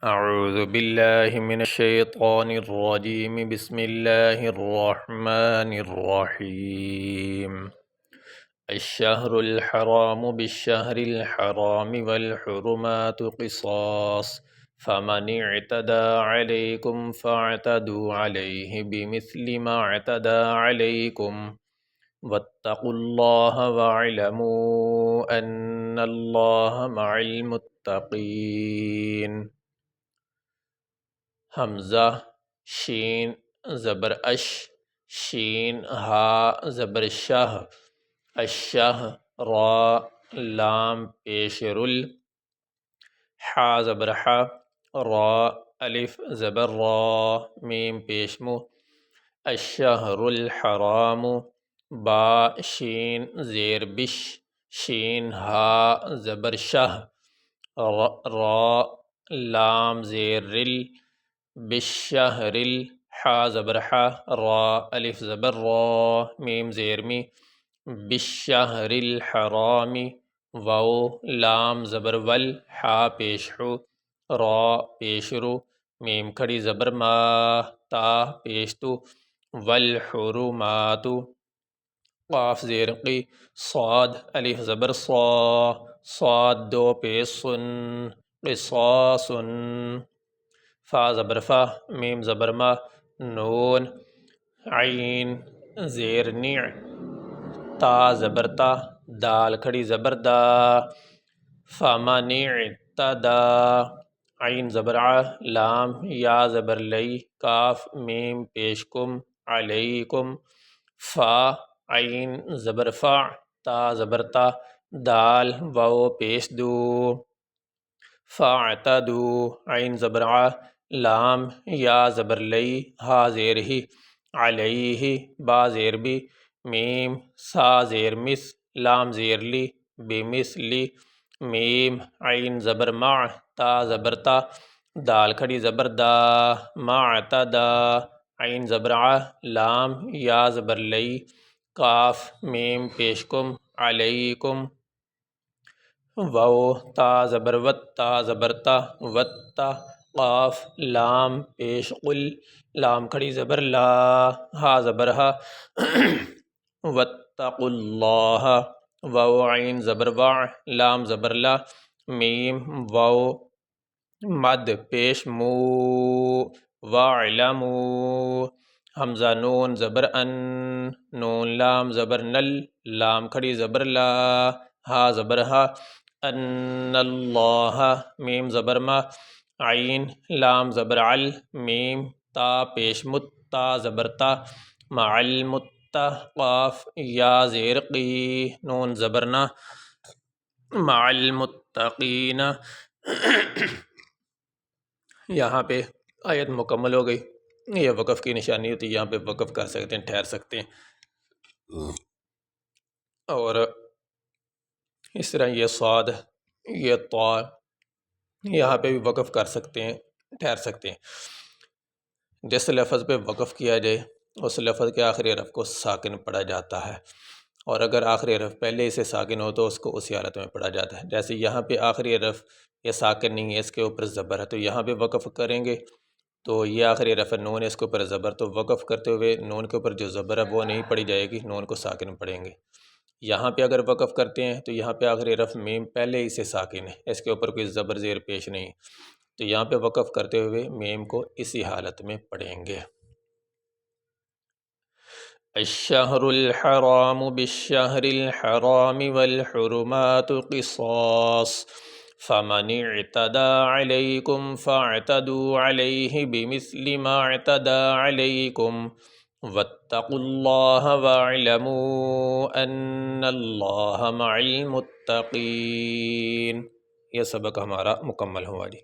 اعوذ باللہ من الشیطان الرجیم بسم اللہ الرحمن الرحیم الشہر الحرام بالشہر الحرام والحرمات قصاص فمن اعتدى عليكم فاعتدوا عليه بمثل ما اعتدى عليكم واتقوا الله واعلموا ان الله مع المتقين۔ حمزہ شین زبر اش، شین ہا زبر شہ، الشہ را لام پیش رل، حا زبر حا، را الف زبر را، میم پیش مو، الشہر الحرام، با شین زیر بش، شین ہا زبر شہ، را لام زیر رل، بالشہر حا زبر حا، را الف زبر را، میم زیر می، بالشہر الحرام، واو لام زبر ول، حا پیش حو، را پیش رو، میم کھڑی زبر ما، تا پیش تو، والحرمات، قاف زیر قی، صاد الف زبر صا، صاد دو پیش سن، قصاص، فا زبر فا، میم زبر ما، نون عین زیر نع، تا زبر تا، دال کھڑی زبر دا، فمن اعتدى، عین زبر ع، لام یا زبر لئی، کاف میم پیش کم، علیکم، فا عین زبر فا، تا زبر تا، دال واو پیش دو، فاعتدوا، عین زبر ع، لام یا زبر لئی، ہا زیر ہی، علیہ با زیر بی، میم سا زیر مس، لام زیر لی، بمثلی، میم عین زبر مع، تا زبر تا، دال کھڑی زبر دا، معتدا، عین زبر ع، لام یا زبر لئی، کاف میم پیش کم، علیکم، واو تا زبر وت، تا زبر تا، وتا، قاف لام پیش قل، لام کھڑی زبر لا، ہا زبر ہا، واتقوا اللہ، واو عین زبر وا، لام زبر لا، میم واو مد پیش مو، واعلموا، حمزہ نون زبر ان، نون لام زبر نل، لام کھڑی زبر لا، ہا زبر ہا، ان اللہ، میم زبر ما، عین لام زبر عل، میم تا پیش مت، تا زبر تا، مع المتا، قاف یا زیر قی، نون زبر نا، مع المتقین۔ یہاں پہ آیت مکمل ہو گئی۔ یہ وقف کی نشانی ہوتی ہے، یہاں پہ وقف کر سکتے ہیں، ٹھہر سکتے ہیں، اور اس طرح یہ صاد، یہ طا، یہاں پہ بھی وقف کر سکتے ہیں، ٹھہر سکتے ہیں۔ جس لفظ پہ وقف کیا جائے اس لفظ کے آخری حرف کو ساکن پڑھا جاتا ہے، اور اگر آخری حرف پہلے سے ساکن ہو تو اس کو اسی حالت میں پڑھا جاتا ہے۔ جیسے یہاں پہ آخری حرف یہ ساکن نہیں ہے، اس کے اوپر زبر ہے، تو یہاں پہ وقف کریں گے تو یہ آخری حرف ہے، نون ہے، اس کے اوپر زبر، تو وقف کرتے ہوئے نون کے اوپر جو زبر ہے وہ نہیں پڑھی جائے گی، نون کو ساکن پڑھیں گے۔ یہاں پہ اگر وقف کرتے ہیں تو یہاں پہ آخری حرف میم پہلے ہی سے ساکن ہے، اس کے اوپر کوئی زبر زیر پیش نہیں، تو یہاں پہ وقف کرتے ہوئے میم کو اسی حالت میں پڑھیں گے۔ الشہر الحرام بالشہر الحرام والحرمات قصاص فمن اعتدى عليكم فاعتدوا عليه بمثل ما اعتدى عليكم واتقوا الله واعلموا ان الله مع المتقين۔ یہ سبق ہمارا مکمل ہوا جی۔